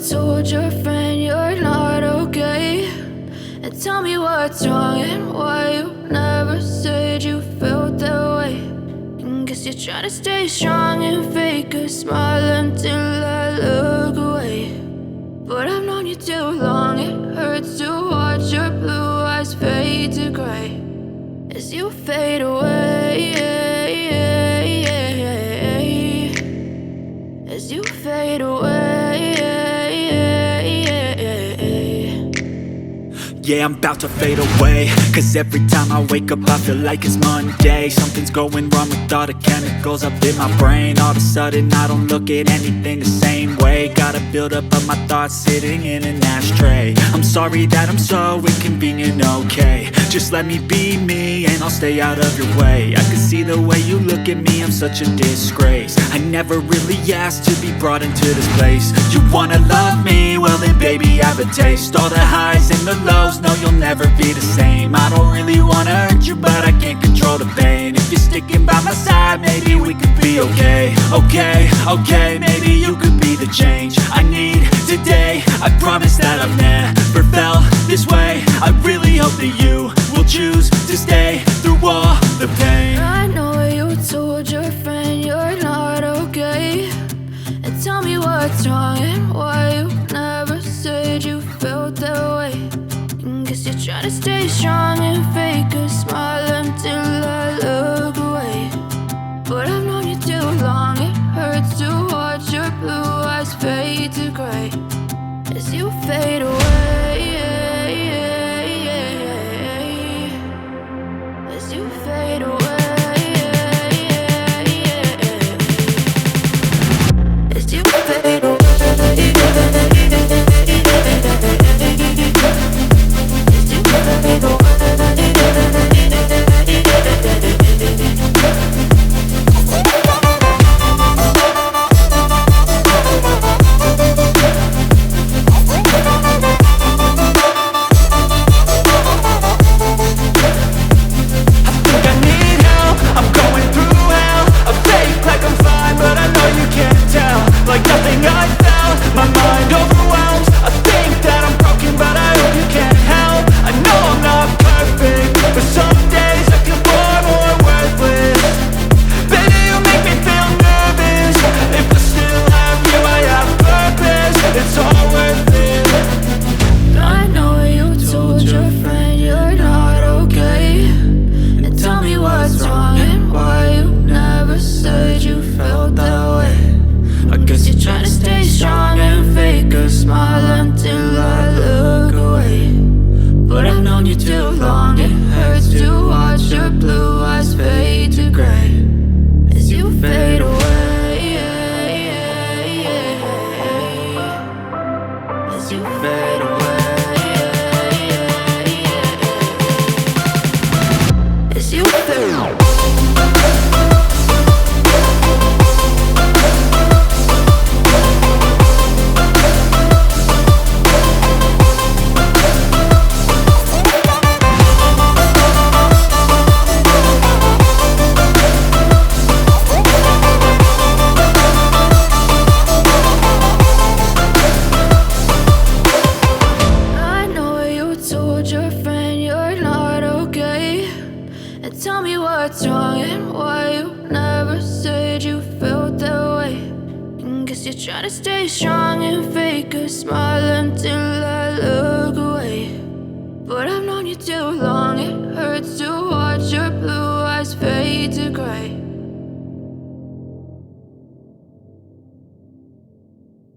told your friend you're not okay, and tell me what's wrong and why you never said you felt that way. And guess you're trying to stay strong and fake a smile until I look away. But I've known you too long, it hurts to watch your blue eyes fade to gray as you fade away, as you fade away. Yeah, I'm about to fade away, cause every time I wake up I feel like it's Monday. Something's going wrong with all the chemicals up in my brain. All of a sudden I don't look at anything the same way. Gotta build up of my thoughts sitting in an ashtray. I'm sorry that I'm so inconvenient, okay. Just let me be me and I'll stay out of your way. I can see the way you look at me, I'm such a disgrace. I never really asked to be brought into this place. You wanna love me? Well then baby I have a taste. All the highs and the lows, no you'll never be the same. I don't really wanna hurt you but I can't control the pain. If you're sticking by my side maybe we could be okay. Okay, maybe you could be the change I need today. I promise that I've never felt this way. I really hope that you will choose to stay through all the pain. I know you told your friend you're not okay, and tell me what's wrong and why you never said you felt that way. And guess you're trying to stay strong and fake a smile until I look away. But I've known you too long, it hurts to watch your blue eyes fade to gray as you fade away, as you fade away, as you fade away.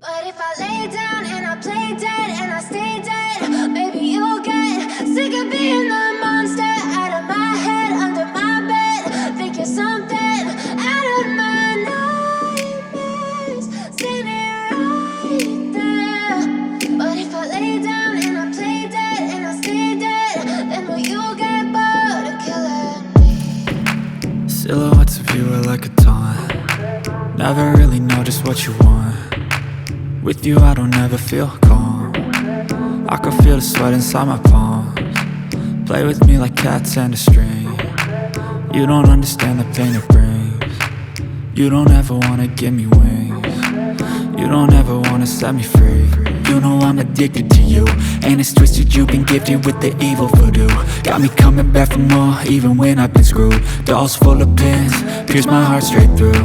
But if I lay down and I play dead and I stay dead, maybe you'll get sick of being the monster out of my head, under my bed. Think you're something out of my nightmares, standing right there. But if I lay down and I play dead and I stay dead, then will you get bored of killing me? Silhouettes of you are like a taunt. Never really know just what you want. With you I don't ever feel calm. I can feel the sweat inside my palms. Play with me like cats and a string. You don't understand the pain it brings. You don't ever wanna give me wings. You don't ever wanna set me free. you know I'm addicted to you. And it's twisted, you've been gifted with the evil voodoo. Got me coming back for more, even when I've been screwed. Dolls full of pins, pierce my heart straight through.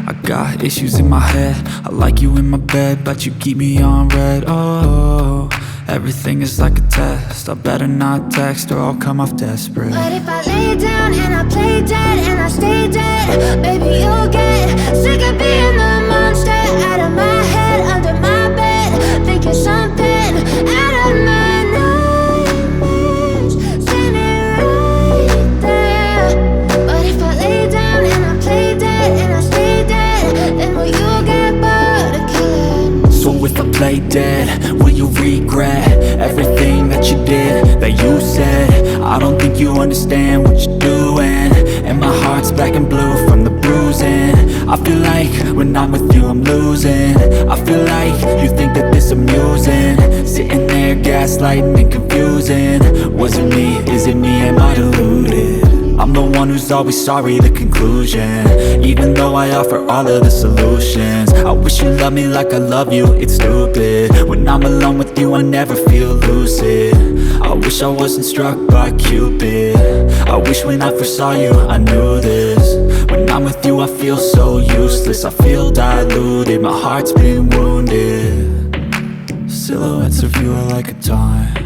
I got issues in my head, I like you in my bed, but you keep me on red. Oh, everything is like a test, I better not text or I'll come off desperate. But if I lay down and I play dead and I stay dead, baby, you'll get sick of being the monster out of my head, under my bed. Think you're something out of my nightmares, standing right there. But if I lay down and I play dead and I stay dead, then will you get bored of killing? So if I play dead, will you regret everything that you did, that you said? I don't think you understand what you're doing, and my heart's black and blue from the bruising. I feel like when I'm with you I'm losing. I feel like you think that this amusing, sitting there gaslighting and confusing. Was it me? Is it me? Am I deluded? I'm the one who's always sorry, the conclusion, even though I offer all of the solutions. I wish you loved me like I love you, it's stupid. When I'm alone with you I never feel lucid. I wish I wasn't struck by Cupid. I wish when I first saw you I knew this. When I'm with you I feel so useless, I feel diluted, my heart's been wounded. Silhouettes of you are like a taunt,